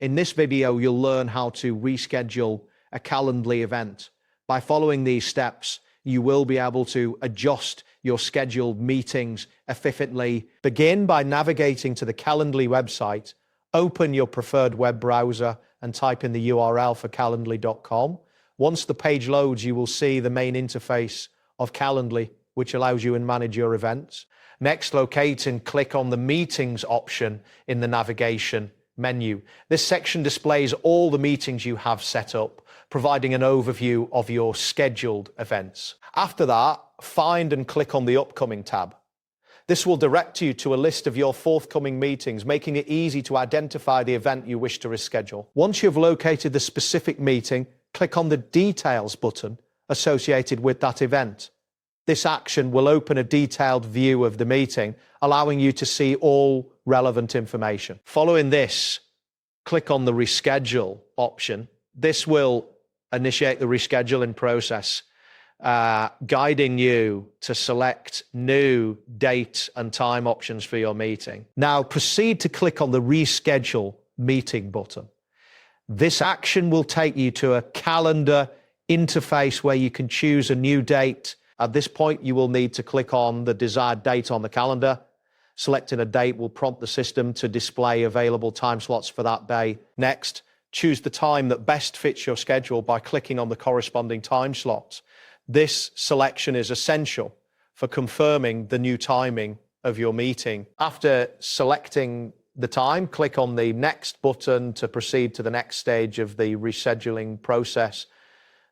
In this video, you'll learn how to reschedule a Calendly event. By following these steps, you will be able to adjust your scheduled meetings efficiently. Begin by navigating to the Calendly website, open your preferred web browser and type in the URL for calendly.com. Once the page loads, you will see the main interface of Calendly, which allows you to manage your events. Next, locate and click on the Meetings option in the navigation menu. This section displays all the meetings you have set up, providing an overview of your scheduled events. After that, find and click on the Upcoming tab. This will direct you to a list of your forthcoming meetings, making it easy to identify the event you wish to reschedule. Once you've located the specific meeting, click on the Details button associated with that event. This action will open a detailed view of the meeting, allowing you to see all relevant information. Following this, click on the Reschedule option. This will initiate the rescheduling process, guiding you to select new date and time options for your meeting. Now proceed to click on the Reschedule Meeting button. This action will take you to a calendar interface where you can choose a new date. At this point, you will need to click on the desired date on the calendar. Selecting a date will prompt the system to display available time slots for that day. Next, choose the time that best fits your schedule by clicking on the corresponding time slot. This selection is essential for confirming the new timing of your meeting. After selecting the time, click on the Next button to proceed to the next stage of the rescheduling process.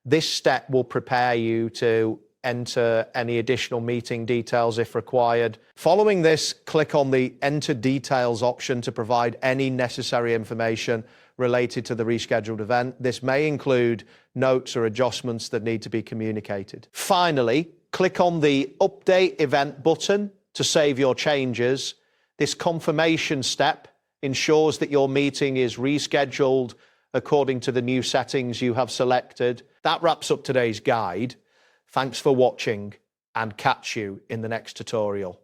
This step will prepare you to enter any additional meeting details if required. Following this, click on the Enter Details option to provide any necessary information related to the rescheduled event. This may include notes or adjustments that need to be communicated. Finally, click on the Update Event button to save your changes. This confirmation step ensures that your meeting is rescheduled according to the new settings you have selected. That wraps up today's guide. Thanks for watching and catch you in the next tutorial.